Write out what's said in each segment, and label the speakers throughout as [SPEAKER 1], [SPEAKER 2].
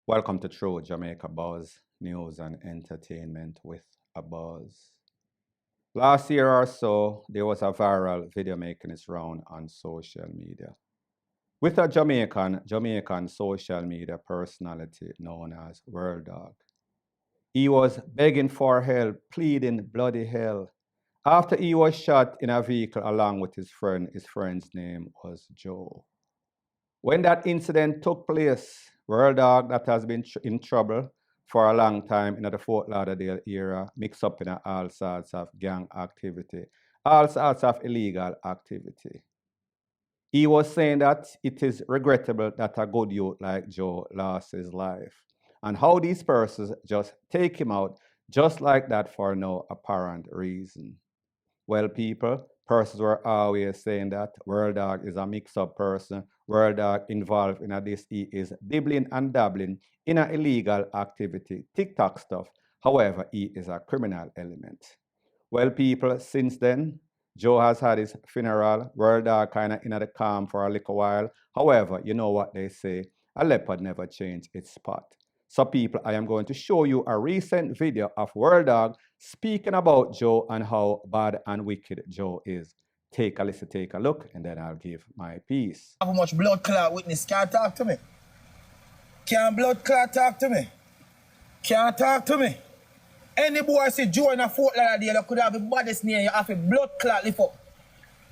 [SPEAKER 1] Welcome to True Jamaica Buzz, news and entertainment with a buzz. Last year or so, there was a viral video making its round on social media with a Jamaican social media personality known as World Dog. He was begging for help, pleading bloody hell. After he was shot in a vehicle along with his friend's name was Joe. When that incident took place, World Dog, that has been in trouble for a long time in the Fort Lauderdale era, mixed up in all sorts of gang activity, all sorts of illegal activity. He was saying that it is regrettable that a good youth like Joe lost his life, and how these persons just take him out just like that for no apparent reason. Well, people, persons were always saying that World Dog is a mix-up person. World Dog involved in this, he is dibbling and dabbling in an illegal activity, TikTok stuff. However, he is a criminal element. Well, people, since then, Joe has had his funeral. World Dog kind of in the calm for a little while. However, you know what they say, a leopard never changes its spot. So people, I am going to show you a recent video of World Dog speaking about Joe and how bad and wicked Joe is. Take a listen, take a look, and then I'll give my piece.
[SPEAKER 2] How much blood clot witness can't talk to me? Can't blood clot talk to me? Can't talk to me? Any boy say Joe in a Fort Lauderdale could have the baddest name, you have a blood clot lift up.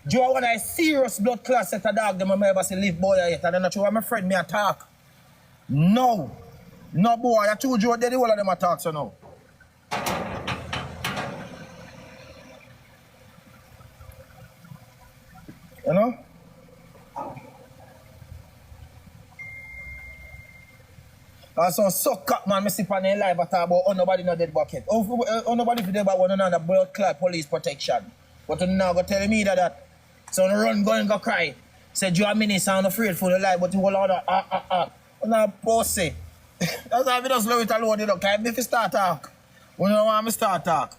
[SPEAKER 2] Joe one of a serious blood clot set a dog them I ever see live boy yet. And I'm not sure my friend me attack. No. No boy, I told Joe dead the whole of them attack so now. You know? And some suck up man, me see on their live talk about nobody no dead bucket. Nobody for dead about one another blood clot police protection. But you now go tell me that. So you run, go and go cry. Say you a minister and afraid for the life, but you hold on You know pussy. That's why we just love it alone, you know. Can if you start talk? When you want me start talk.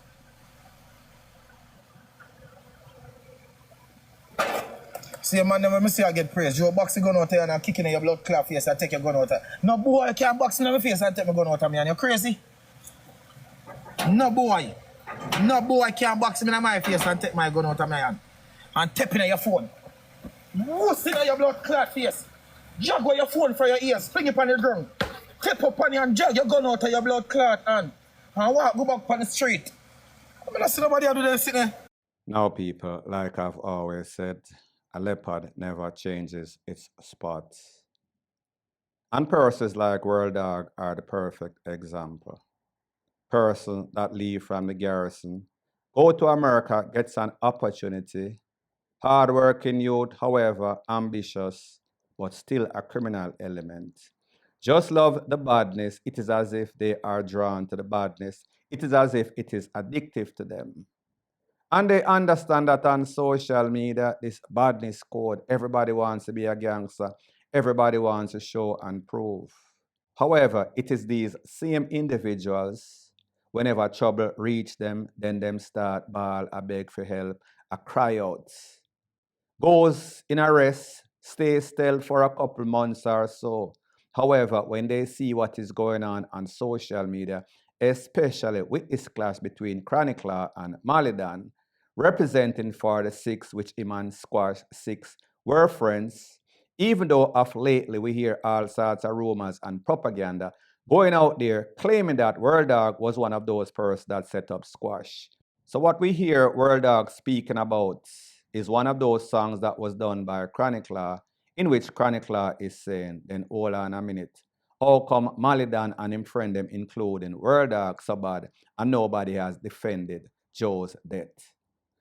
[SPEAKER 2] See, man, when me see I get praise, you box the gun out there and I'm kicking in your blood clot face and take your gun out there. No boy, you can't box in my face and take my gun out of me, and you're crazy. No boy. No boy can't box me in my face and take my gun out of my hand. And tap in your phone. What's in your blood clot face? Jog with your phone for your ears, fling it on the ground. Tap up on you and jog your gun out of your blood clot hand. And walk, go back on the street. I mean, I see nobody do that sitting there.
[SPEAKER 1] Now, people, like I've always said, a leopard never changes its spots. And persons like World Dog are the perfect example. Person that leave from the garrison, go to America, gets an opportunity. Hardworking youth, however, ambitious, but still a criminal element. Just love the badness. It is as if they are drawn to the badness. It is as if it is addictive to them. And they understand that on social media, this badness code, everybody wants to be a gangster. Everybody wants to show and prove. However, it is these same individuals, whenever trouble reach them, then them start bawl, a beg for help, a cry out. Goes in arrest, stays still for a couple months or so. However, when they see what is going on social media, especially with this clash between Chronicler and Malidan, representing for the six, which Iman Squash 6 were friends, even though of lately we hear all sorts of rumors and propaganda going out there claiming that World Dog was one of those persons that set up Squash. So what we hear World Dog speaking about is one of those songs that was done by Chronicler, in which Chronicler is saying, then hold on a minute, how come Malidan and him friend them, including World Dog, so bad, and nobody has defended Joe's death?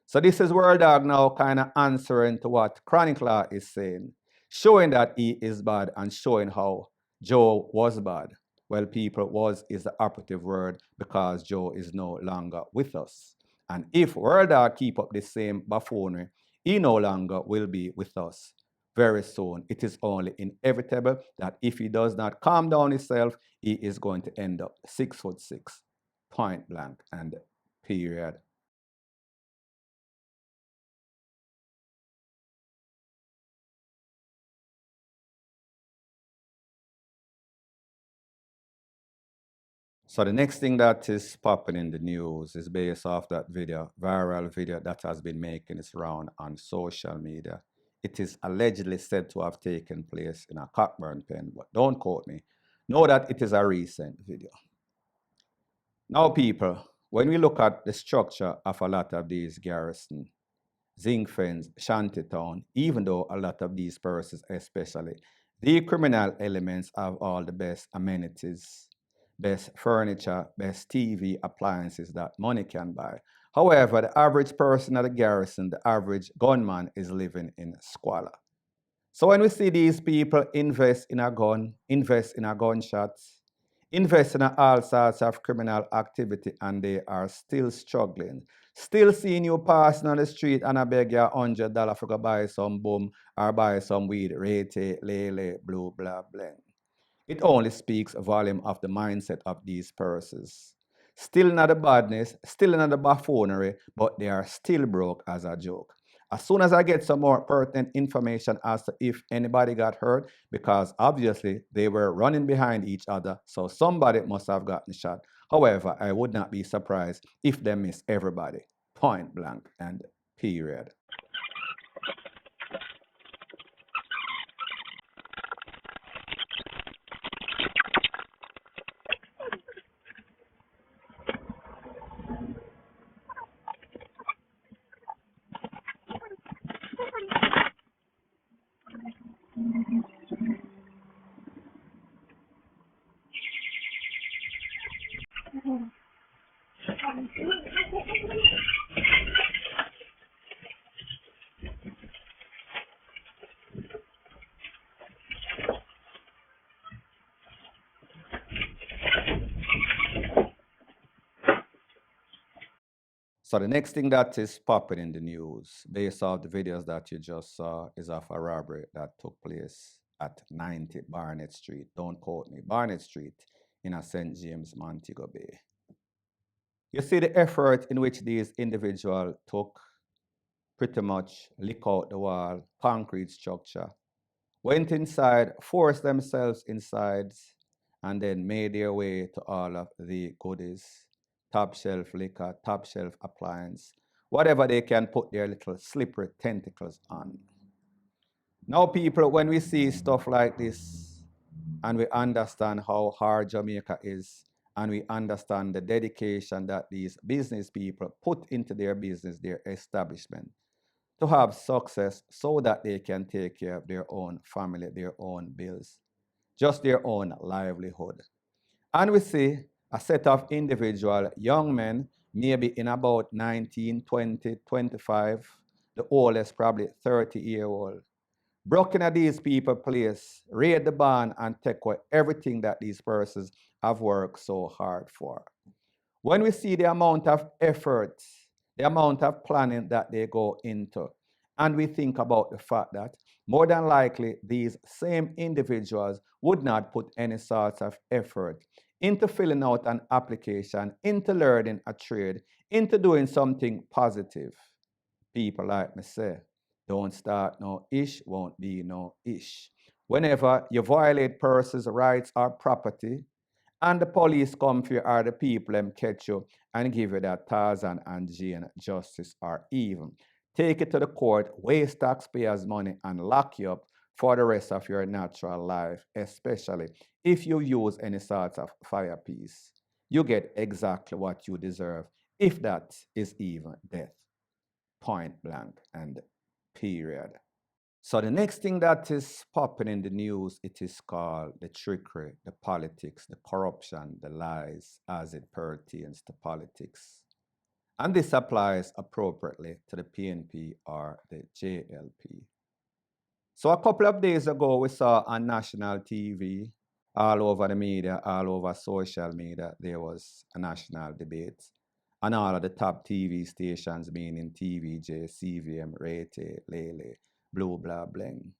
[SPEAKER 1] So this is World Dog now kind of answering to what Chronicler is saying, showing that he is bad and showing how Joe was bad. Well, people, was is the operative word because Joe is no longer with us. And if World Dog keep up the same buffoonery, he no longer will be with us very soon. It is only inevitable that if he does not calm down himself, he is going to end up 6'6", point blank and period. So the next thing that is popping in the news is based off that video, viral video that has been making its round on social media. It is allegedly said to have taken place in a Cockburn pen, but don't quote me. Know that it is a recent video. Now, people, when we look at the structure of a lot of these garrisons, zinc fence, shantytown, even though a lot of these persons, especially the criminal elements, have all the best amenities, best furniture, best TV appliances that money can buy. However, the average person at the garrison, the average gunman, is living in squalor. So when we see these people invest in a gun, invest in a gunshots, invest in all sorts of criminal activity, and they are still struggling. Still seeing you passing on the street and I beg you $100 for go buy some boom or buy some weed, rate, lele, blue, blah, blah. It only speaks a volume of the mindset of these persons. Still not the badness, still not the buffoonery, but they are still broke as a joke. As soon as I get some more pertinent information as to if anybody got hurt, because obviously they were running behind each other, so somebody must have gotten shot. However, I would not be surprised if they miss everybody, point blank and period. So the next thing that is popping in the news, based off the videos that you just saw, is of a robbery that took place at 90 Barnett Street. Don't quote me. Barnett Street in a St. James, Montego Bay. You see the effort in which these individuals took, pretty much lick out the wall, concrete structure, went inside, forced themselves inside, and then made their way to all of the goodies, top shelf liquor, top shelf appliance, whatever they can put their little slippery tentacles on. Now, people, when we see stuff like this and we understand how hard Jamaica is, and we understand the dedication that these business people put into their business, their establishment, to have success so that they can take care of their own family, their own bills, just their own livelihood. And we see a set of individual young men, maybe in about 19, 20, 25, the oldest probably 30-year-old, broken at these people place, raid the barn and take away everything that these persons have worked so hard for. When we see the amount of effort, the amount of planning that they go into, and we think about the fact that more than likely these same individuals would not put any sort of effort into filling out an application, into learning a trade, into doing something positive. People like me say, don't start no ish, won't be no ish. Whenever you violate persons' rights or property, and the police come for you or the people them catch you and give you that Tarzan and Jane justice or even take it to the court, waste taxpayers' money and lock you up for the rest of your natural life, especially if you use any sort of fire piece. You get exactly what you deserve, if that is even death. Point blank and period. So the next thing that is popping in the news, it is called the trickery, the politics, the corruption, the lies as it pertains to politics. And this applies appropriately to the PNP or the JLP. So a couple of days ago, we saw on national TV, all over the media, all over social media, there was a national debate. And all of the top TV stations, meaning TVJ, CVM, Rete, Lele, Blue, Blah, Bling.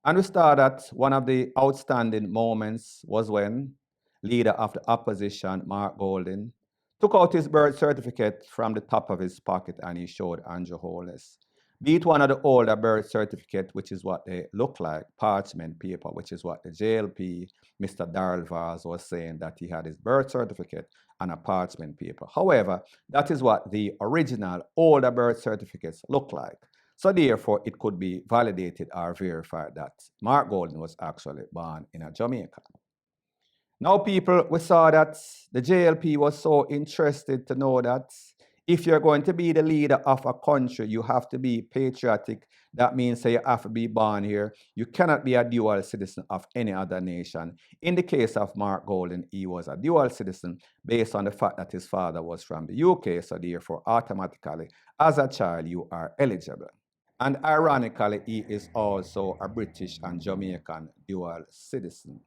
[SPEAKER 1] And we saw that one of the outstanding moments was when leader of the opposition, Mark Golding, took out his birth certificate from the top of his pocket and he showed Andrew Holness. Be it one of the older birth certificate, which is what they look like, parchment paper, which is what the JLP, Mr. Darrell Vaz, was saying that he had his birth certificate on a parchment paper. However, that is what the original older birth certificates look like. So therefore, it could be validated or verified that Mark Golden was actually born in Jamaica. Now, people, we saw that the JLP was so interested to know that if you're going to be the leader of a country, you have to be patriotic. That means that you have to be born here. You cannot be a dual citizen of any other nation. In the case of Mark Golden, he was a dual citizen based on the fact that his father was from the UK. So therefore, automatically, as a child, you are eligible. And ironically, he is also a British and Jamaican dual citizen.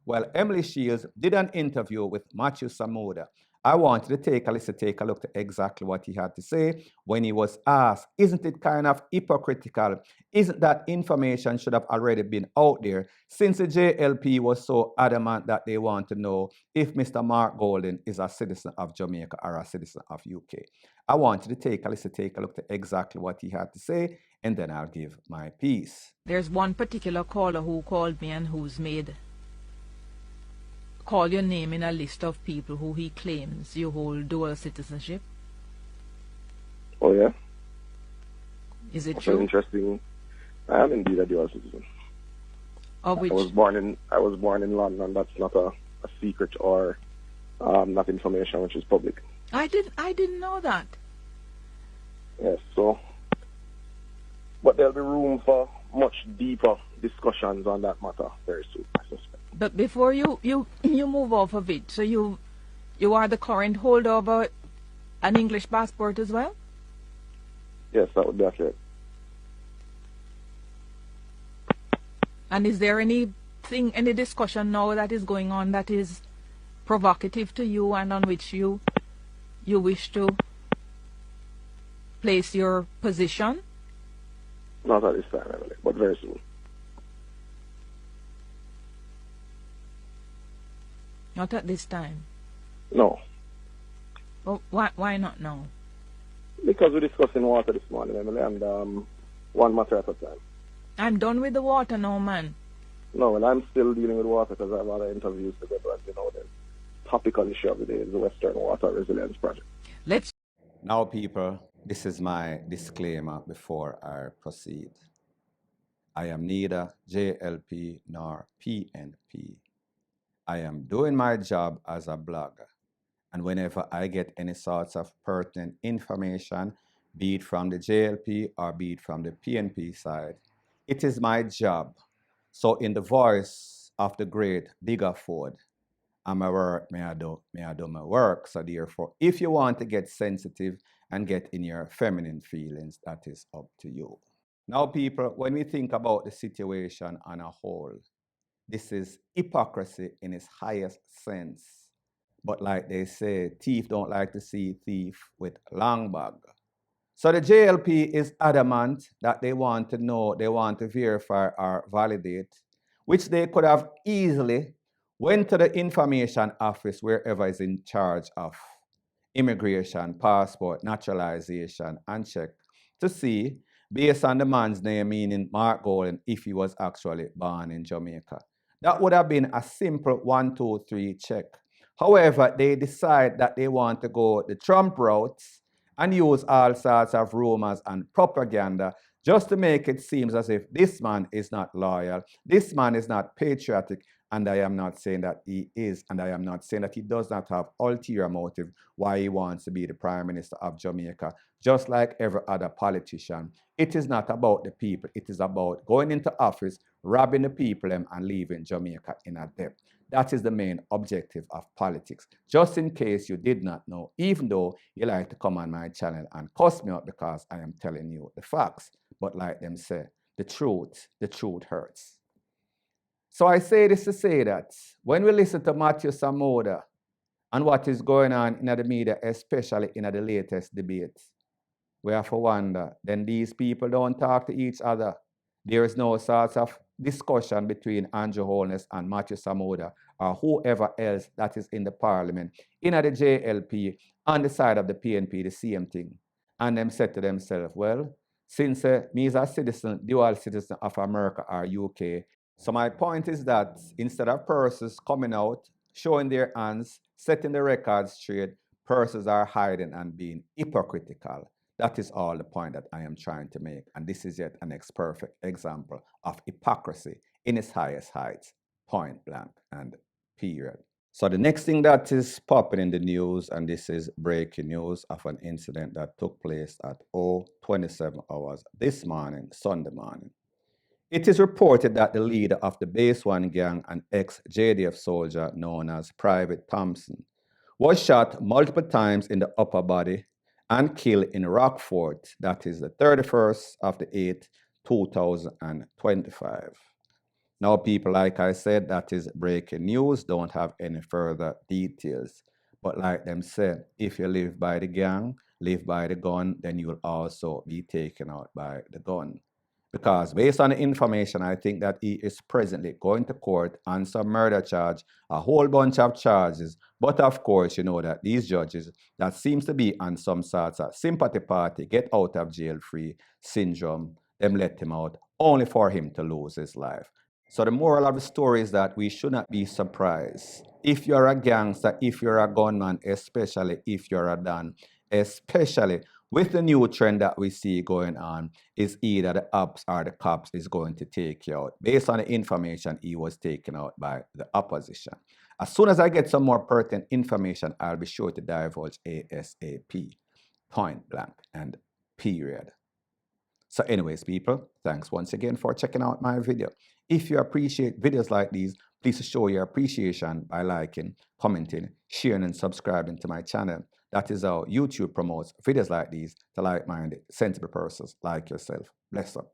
[SPEAKER 1] Well, Emily Shields did an interview with Matthew Samuda. I wanted to take a look at exactly what he had to say when he was asked, isn't it kind of hypocritical? Isn't that information should have already been out there since the JLP was so adamant that they want to know if Mr. Mark Golden is a citizen of Jamaica or a citizen of UK? I wanted to take a look at exactly what he had to say, and then I'll give my piece.
[SPEAKER 3] There's one particular caller who called me and who's made call your name in a list of people who he claims you hold dual citizenship.
[SPEAKER 4] Oh yeah.
[SPEAKER 3] Is it
[SPEAKER 4] That's
[SPEAKER 3] true?
[SPEAKER 4] interesting. I am indeed a dual citizen.
[SPEAKER 3] Of which?
[SPEAKER 4] I was born in London. That's not a secret or not information which is public.
[SPEAKER 3] I didn't know that.
[SPEAKER 4] Yes, so but there'll be room for much deeper discussions on that matter very soon, I suspect.
[SPEAKER 3] But before you move off of it, so you are the current holder of an English passport as well?
[SPEAKER 4] Yes, that would be accurate.
[SPEAKER 3] And is there any discussion now that is going on that is provocative to you and on which you wish to place your position?
[SPEAKER 4] Not at this time, Emily, but very soon.
[SPEAKER 3] Not at this time.
[SPEAKER 4] No.
[SPEAKER 3] Well, why not now?
[SPEAKER 4] Because we're discussing water this morning, Emily, and one matter at a time.
[SPEAKER 3] I'm done with the water now, man.
[SPEAKER 4] No, well, I'm still dealing with water because I have other interviews to go, but the topical issue of the day is the Western Water Resilience Project.
[SPEAKER 1] Now, people, this is my disclaimer before I proceed. I am neither JLP nor PNP. I am doing my job as a blogger, and whenever I get any sorts of pertinent information, be it from the JLP or be it from the PNP side, it is my job. So in the voice of the great Bigger Ford, I'm a work, may I do my work. So therefore, if you want to get sensitive and get in your feminine feelings, that is up to you. Now, people, when we think about the situation on a whole, this is hypocrisy in its highest sense. But like they say, thief don't like to see thief with long bag. So the JLP is adamant that they want to know, they want to verify or validate, which they could have easily went to the information office wherever is in charge of immigration, passport, naturalization, and check to see, based on the man's name, meaning Mark Golden, if he was actually born in Jamaica. That would have been a simple 1, 2, 3 check. However, they decide that they want to go the Trump route and use all sorts of rumors and propaganda just to make it seem as if this man is not loyal, this man is not patriotic, and I am not saying that he is, and I am not saying that he does not have ulterior motive why he wants to be the Prime Minister of Jamaica, just like every other politician. It is not about the people. It is about going into office, robbing the people and leaving Jamaica in a debt. That is the main objective of politics. Just in case you did not know, even though you like to come on my channel and cuss me out because I am telling you the facts. But like them say, the truth hurts. So I say this to say that when we listen to Matthew Samoda and what is going on in the media, especially in the latest debate, we have to wonder, then these people don't talk to each other. There is no sort of discussion between Andrew Holness and Matthew Samoda or whoever else that is in the parliament, in the JLP, on the side of the PNP, the same thing. And them said to themselves, well, since me is a citizen, dual citizen of America or UK. So my point is that instead of persons coming out, showing their hands, setting the record straight, persons are hiding and being hypocritical. That is all the point that I am trying to make. And this is yet an perfect example of hypocrisy in its highest heights, point blank and period. So the next thing that is popping in the news, and this is breaking news of an incident that took place at 0:27 hours this morning, Sunday morning. It is reported that the leader of the Base 1 gang, an ex-JDF soldier known as Private Thompson, was shot multiple times in the upper body and killed in Rockfort, that is the 31st of the 8th, 2025. Now, people, like I said, that is breaking news, don't have any further details. But like them said, if you live by the gang, live by the gun, then you will also be taken out by the gun. Because based on the information, I think that he is presently going to court on some murder charge, a whole bunch of charges. But of course, you know that these judges that seems to be on some sorts of sympathy party, get out of jail free syndrome, them let him out only for him to lose his life. So the moral of the story is that we should not be surprised. If you're a gangster, if you're a gunman, especially if you're a Don, especially with the new trend that we see going on, is either the ops or the cops is going to take you out. Based on the information, he was taken out by the opposition. As soon as I get some more pertinent information, I'll be sure to divulge ASAP. Point blank and period. So anyways, people, thanks once again for checking out my video. If you appreciate videos like these, please show your appreciation by liking, commenting, sharing, and subscribing to my channel. That is how YouTube promotes videos like these to like-minded, sensible persons like yourself. Bless up.